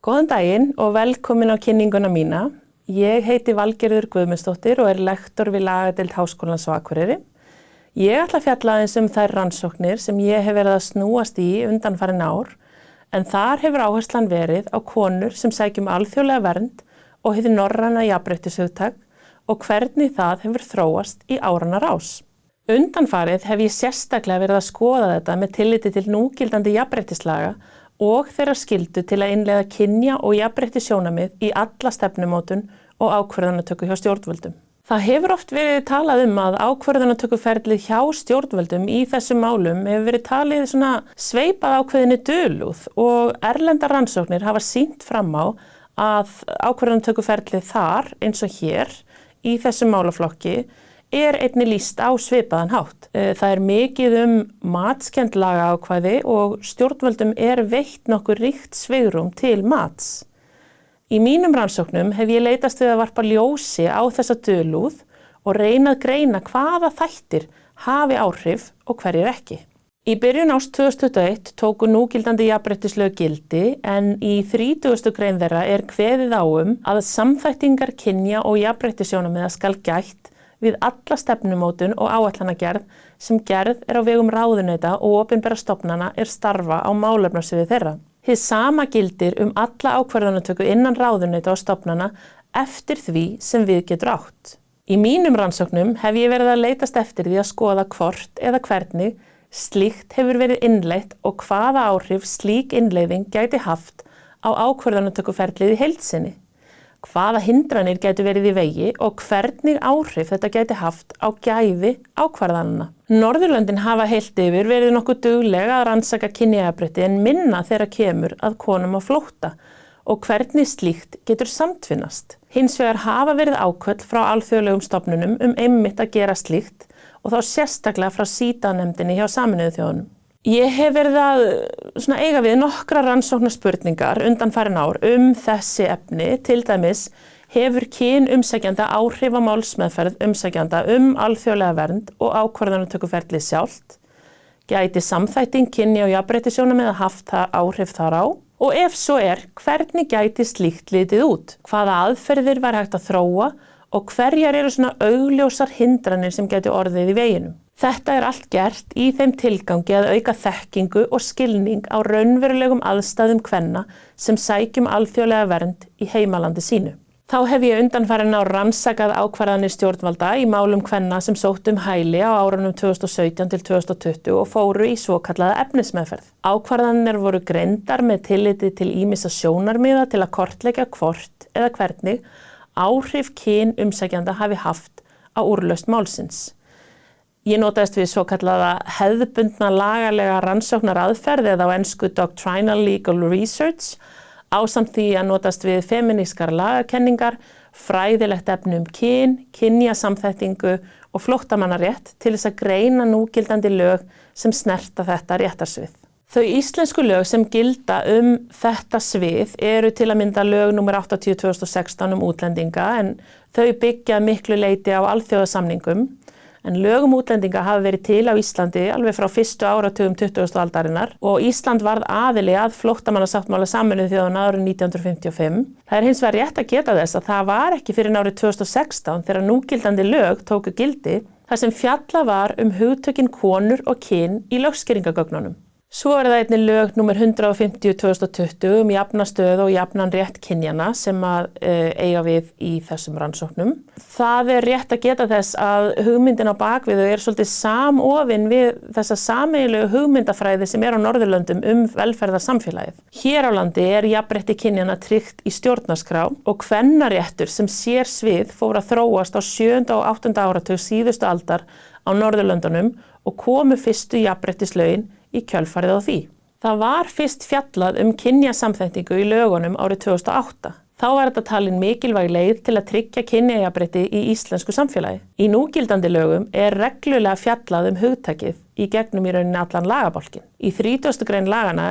Góðan daginn og velkomin á kynninguna mína. Ég heiti Valgerður Guðmundsdóttir og lektor við lagadeild Háskólans á Akureyri. Ég ætla að fjalla aðeins þær rannsóknir sem ég hef verið að snúast í undanfarin ár, en þar hefur áherslan verið á konur sem sækjum alþjóðlega vernd og hið norræna jafnréttishugtak og hvernig það hefur þróast í áranna rás. Undanfarið hef ég sérstaklega verið að skoða þetta með tilliti til núgildandi jafnréttislaga og þeirra skyldu til að innleiða kynja- og jafnréttissjónarmið í alla stefnumótun og ákvörðunartöku hjá stjórnvöldum. Það hefur oft verið talað að ákvörðunartökuferlið hjá stjórnvöldum í þessum málum hefur verið talið sveipað ákveðinni dulúð og erlendar rannsóknir hafa sýnt fram á að ákvörðunartökuferlið þar eins og hér í þessum málaflokki einnig lýst á svipaðan hátt. Það mikið matskennd lagaákvæði og stjórnvöldum veitt nokkur ríkt svigrúm til mats. Í mínum rannsóknum hef ég leitast við að varpa ljósi á þessa dulúð og reyna að greina hvaða þættir hafi áhrif og hverjir ekki. Í byrjun árs 2021 tóku núgildandi jafnréttislög gildi en í 30. grein þeirra kveðið á að samþættingar kynja- og jafnréttissjónarmiða skal gætt við alla stefnumótun og áætlanagerð sem gerð á vegum ráðuneyta og opinberra stofnana starfa á málefnasviði þeirra. Hið sama gildir alla ákvarðanatöku innan ráðuneyta og stofnana eftir því sem við getur átt. Í mínum rannsóknum hef ég verið að leitast eftir því að skoða hvort eða hvernig slíkt hefur verið innleitt og hvaða áhrif slík innleiðing gæti haft á ákvarðanatökuferlið í heild sinni. Hvaða hindranir gætu verið í vegi og hvernig áhrif þetta gæti haft á gæði ákvarðanana. Norðurlöndin hafa heilt yfir verið nokkuð dugleg að rannsaka kynjajafnrétti en minna þegar kemur að konum á flótta og hvernig slíkt getur samtvinnast. Hins vegar hafa verið áköll frá alþjóðlegum stofnunum einmitt að gera slíkt og þá sérstaklega frá CEDAW-nefndinni hjá Sameinuðu þjóðunum. Ég hef verið að eiga við nokkrar rannsóknarspurningar undanfarin ár þessi efni, til dæmis hefur kyn umsækjanda áhrif á málsmeðferð umsækjanda alþjóðlega vernd og ákvarðanatökuferlið sjálft, gæti samþætting kynja- og jafnréttissjónarmiða haft áhrif þar á og ef svo hvernig gæti slíkt litið út, hvaða aðferðir var hægt að þróa og hverjar augljósar hindranir sem gæti orðið í veginum. Þetta allt gert í þeim tilgangi að auka þekkingu og skilning á raunverulegum aðstæðum kvenna sem sækjum alþjóðlega vernd í heimalandi sínu. Þá hef ég undanfarin ár rannsakað ákvarðanir stjórnvalda í málum kvenna sem sóttu hæli á árunum 2017 til 2020 og fóru í svokallaða efnismeðferð. Ákvarðanir voru greindar með tilliti til ýmissa sjónarmiða til að kortleggja hvort eða hvernig áhrif kyn umsækjanda hafi haft á úrlausn málsins. Ég notaðist við svokallaða hefðbundna lagalega rannsóknaraðferð eða á ensku Doctrinal Legal Research, ásamt því að notast við femínískar lagakenningar, fræðilegt efni kyn, kynjasamþættingu og flóttamannarétt til þess að greina núgildandi lög sem snerta þetta réttarsvið. Þau íslensku lög sem gilda þetta svið til að mynda lög nr. 80/2016 útlendinga en þau byggja miklu leyti á alþjóðasamningum. En lög útlendinga hafa verið til á Íslandi alveg frá fyrstu áratugum 20. aldarinnar og Ísland varð aðili að flóttamannasáttmála Sameinuðu þjóðanna árið 1955. Það hins vegar rétt að geta þess að það var ekki fyrir árið 2016 þegar núgildandi lög tóku gildi þar sem fjallað var hugtökin konur og kyn í lögskýringargögnunum. Svo það einnig lög nr. 150/2020 jafna stöðu og jafnan rétt kynjana sem eiga við í þessum rannsóknum. Það rétt að geta þess að hugmyndin á bakvið þau svolítið samofin við þessa sameiginlegu hugmyndafræði sem á Norðurlöndum velferðarsamfélagið. Hér á landi jafnrétti kynjana tryggt í stjórnarskrá og kvennaréttur sem sér svið fór að þróast á 7. og 8. áratug síðustu aldar á Norðurlöndunum og komu fyrstu jafnréttislögin í kjölfarið á því. Það var fyrst fjallað kynjasamþættingu í lögunum árið 2008. Þá var þetta talin mikilvæg leið til að tryggja kynjajafnrétti í íslensku samfélagi. Í núgildandi lögum reglulega fjallað hugtakið í gegnum í rauninni allan lagabálkinn. Í 30. grein lagana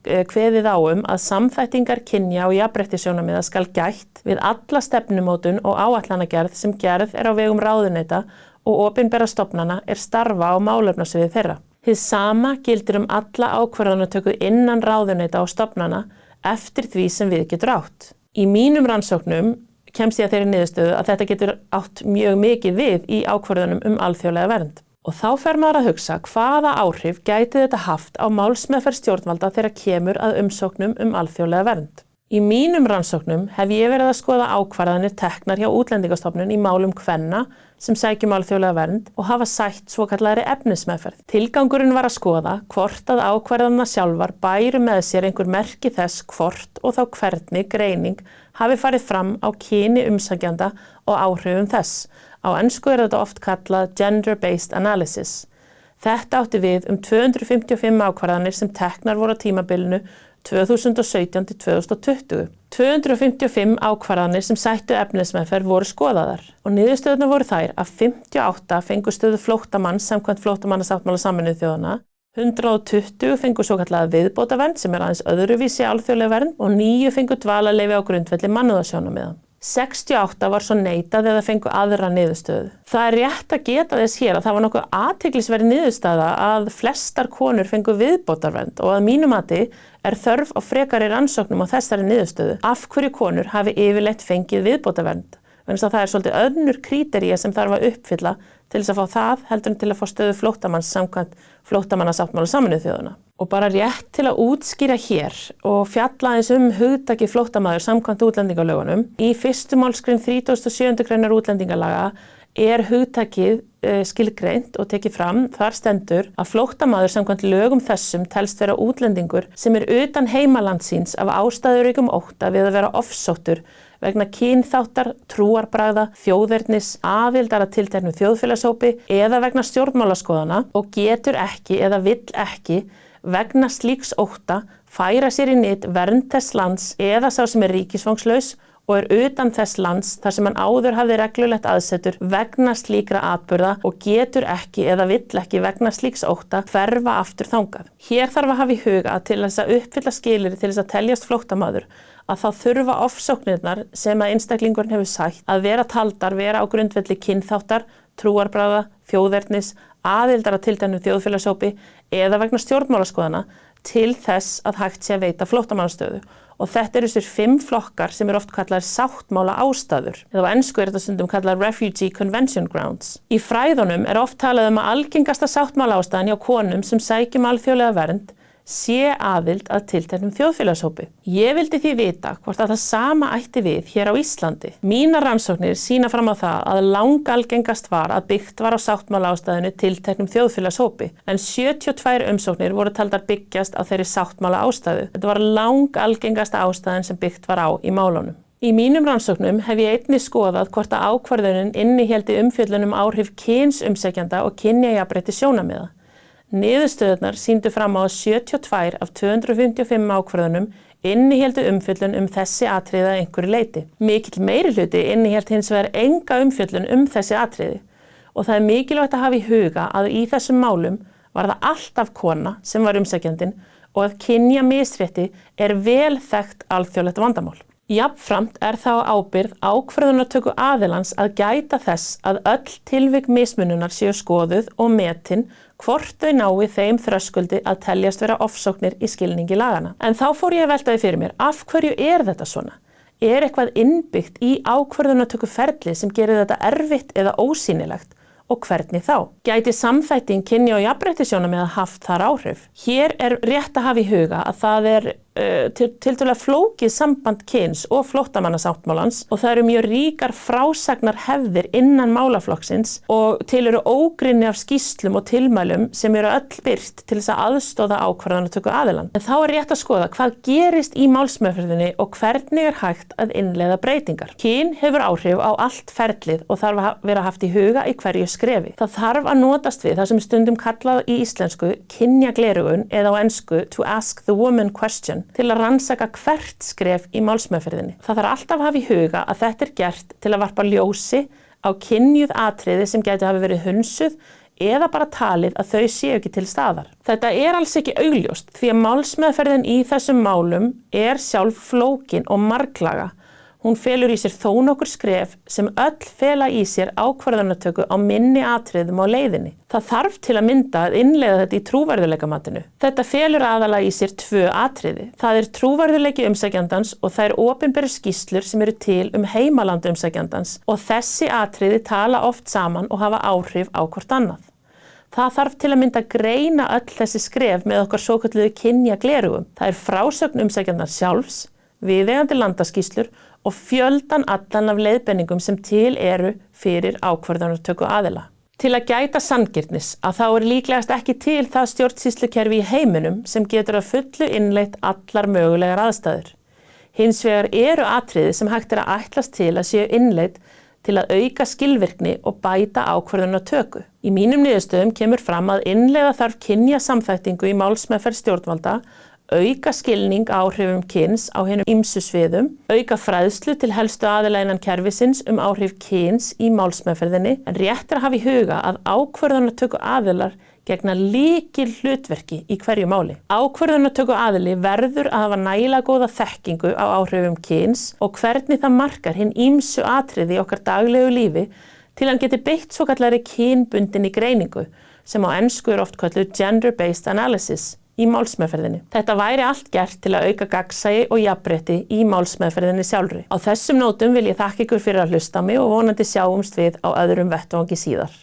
kveðið á að samþættingar kynja- og jafnréttissjónarmiða skal gætt við alla stefnumótun og áætlanagerð sem gerð á vegum ráðuneyta og opinberra stofnana starfa á málefnasviði þeirra. Hið sama gildir alla ákvarðanatöku innan ráðuneyta og stofnana eftir því sem við getur átt. Í mínum rannsóknum kemst ég að þeirri niðurstöðu að þetta getur átt mjög mikið við í ákvörðunum alþjóðlega vernd. Og þá fer maður að hugsa hvaða áhrif gæti þetta haft á málsmeðferð stjórnvalda þegar kemur að umsóknum alþjóðlega vernd. Í mínum rannsóknum hef ég verið að skoða ákvarðanir teknar hjá Útlendingastofnun í málum kvenna sem sækjum alþjóðlega vernd og hafa sætt svokallari efnismeðferð. Tilgangurinn var að skoða hvort að ákvarðanirnar sjálfar bæru með sér einhver merki þess hvort og þá hvernig greining hafi farið fram á kyni umsækjanda og áhrifum þess. Á ensku þetta oft kallað gender-based analysis. Þetta átti við 255 ákvarðanir sem teknar voru á tímabilinu 2017 til 2020. 255 ákvarðanir sem sættu efnismeðferð voru skoðaðar og niðurstöðurnar voru þær að 58 fengu stöðu flóttamanns samkvæmt flóttamannasáttmála Sameinuðu þjóðanna, 120 fengu svokallaða viðbótarvernd sem aðeins öðruvísi alþjóðleg vernd og 9 fengu dvalarleyfi á grundvelli mannúðarsjónarmiða. 68 var svo neitað eða fengu aðra niðurstöðu. Það rétt að geta þess hér að það var nokkuð athyglisverð niðurstaða að flestar konur fengu viðbótarvernd og að mínu mati þörf á frekari rannsóknum á þessari niðurstöðu. Af hverju konur hafi yfirleitt fengið viðbótarvernd? Vegna það svolítið önnur krítería sem þarf að uppfylla til þess að fá það heldur en til að fá stöðu flóttamanns samkvæmt flóttamannasáttmála Sameinuðu þjóðanna. Og bara rétt til að útskýra hér og fjalla aðeins hugtakið flóttamaður samkvæmt útlendingalögunum. Í 1. málsgrein 37. greinar útlendingalaga hugtakið skilgreint og tekið fram. Þar stendur að flóttamaður samkvæmt lögum þessum telst vera útlendingur sem utan heimaland síns af ástæðuríkum ótta við að vera ofsóttur vegna kynþáttar, trúarbragða, þjóðernis, aðildar að tilteknum þjóðfélagshópi eða vegna stjórnmálaskoðana og getur ekki eða vill ekki vegna slíks ótta færa sér í nyt vernd þess lands eða sá sem ríkisfangslaus og utan þess lands þar sem hann áður hafði reglulegt aðsetur vegna slíkra atburða og getur ekki eða vill ekki vegna slíks ótta hverfa aftur þangað. Hér þarf að hafa í huga að til þess að uppfylla skilyrði til þess að teljast flóttamaður að þá þurfa ofsóknirnar sem að einstaklingurinn hefur sætt að vera taldar vera á grundvelli kynþáttar, trúarbragða, þjóðernis, aðildar að tilteknum þjóðfélagshópi eða vegna stjórnmálaskoðana til þess að hægt sé að veita flóttamannastöðu. Og þetta þessir 5 flokkar sem oft kallaðir sáttmála ástæður. Eða á ensku þetta stundum kallað Refugee Convention Grounds. Í fræðunum oft talað að algengasta sáttmála ástæðan hjá konum sem sækjum alþjóðlega vernd sé aðild að tilteknum þjóðfélagshópi. Ég vildi því vita hvort að það sama ætti við hér á Íslandi. Mínar rannsóknir sýna fram á það að langalgengast var að byggt var á sáttmála ástæðinu tilteknum þjóðfélagshópi, en 72 umsóknir voru taldar byggjast á þeirri sáttmála ástæðu. Þetta var langalgengasta ástæðan sem byggt var á í málunum. Í mínum rannsóknum hef ég einnig skoðað hvort að ákvörðunin innihéldi umfjöllun áhrif kyns umsækjanda og kynjajafnrétti sjónarmiða. Niðurstöðurnar sýndu fram á að 72 af 255 ákvörðunum innihéldu umfjöllun þessi atriði að einhverju leyti. Mikill meirihluti innihélt hins vegar enga umfjöllun þessi atriði og það mikilvægt að hafa í huga að í þessum málum var það alltaf kona sem var umsækjandinn og að kynjamisrétti vel þekkt alþjóðlegt vandamál. Jafnframt þá ábyrgð ákvörðunartöku aðilans að gæta þess að öll tilvik mismununar séu skoðuð og metin hvort þau nái þeim þröskuldi að teljast vera ofsóknir í skilningi lagana. En þá fór ég að velta því fyrir mér, af hverju þetta svona? Eitthvað innbyggt í ákvörðunartöku ferli sem gerir þetta erfitt eða ósýnilegt? Og hvernig þá? Gæti samþætting kynja- og jafnréttissjónarmiða haft þar áhrif? Hér rétt að hafa í huga að það tiltölulega flókið samband kyns og flóttamannasáttmálans og það mjög ríkar frásagnar hefðir innan málaflokksins og til ógrynni af skýrslum og tilmælum sem öll birt til þess að aðstoða ákvarðanatöku aðilann. En þá rétt að skoða hvað gerist í málsmeðferðinni og hvernig hægt að innleiða breytingar. Kyn hefur áhrif á allt ferlið og þarf að vera haft í huga í hverju skrefi. Það þarf að notast við það sem stundum kallað í íslensku kynjagleraugun eða á ensku to ask the woman question til að rannsaka hvert skref í málsmeðferðinni. Það þarf alltaf að hafa í huga að þetta gert til að varpa ljósi á kynjuð atriði sem gæti hafi verið hunsuð eða bara talið að þau séu ekki til staðar. Þetta alls ekki augljóst því að málsmeðferðin í þessum málum sjálf flókin og marglaga Hún felur í sér þó nokkur skref sem öll fela í sér ákvarðanatöku á minni atriðum á leiðinni. Það þarf til að mynda að innleiða þetta í trúverðugleikamatinu. Þetta felur aðalega í sér 2 atriði. Það trúverðugleiki umsækjandans og þær opinberu skýrslur sem eru til heimaland umsækjandans og þessi atriði tala oft saman og hafa áhrif á hvort annað. Það þarf til að mynda að greina öll þessi skref með okkar svokölluðu kynjagleraugum. Það frásögn umsækjandans sjálfs, viðeigandi landaskýrslur og fjöldan allan af leiðbeiningum sem til eru fyrir ákvörðunartöku aðila. Til að gæta sanngirnis að þá líklegast ekki til það stjórnsýslukerfi í heiminum sem getur að fullu innleitt allar mögulegar aðstæður. Hins vegar eru atriði sem hægt að ætlast til að séu innleitt til að auka skilvirkni og bæta ákvörðunartöku. Í mínum niðurstöðum kemur fram að innleiða þarf kynjasamþættingu í málsmeðferð stjórnvalda, auka skilning áhrifum kyns á hinum ýmsu sviðum, auka fræðslu til helstu aðila innan kerfisins áhrif kyns í málsmeðferðinni, en rétt að hafa í huga að ákvörðunartöku aðilar gegna lykil hlutverki í hverju máli. Ákvörðunartöku aðili verður að hafa nægilega góða þekkingu á áhrifum kyns og hvernig það markar hin ýmsu atriði í okkar daglegu lífi til hann geti beitt svokallari kynbundinni greiningu sem á ensku oft kölluð gender-based analysis í málsmeðferðinni. Þetta væri allt gert til að auka gagnsæi og jafnrétti í málsmeðferðinni sjálfri. Á þessum nótum vil ég þakka ykkur fyrir að hlusta á mig og vonandi sjáumst við á öðrum vettvangi síðar.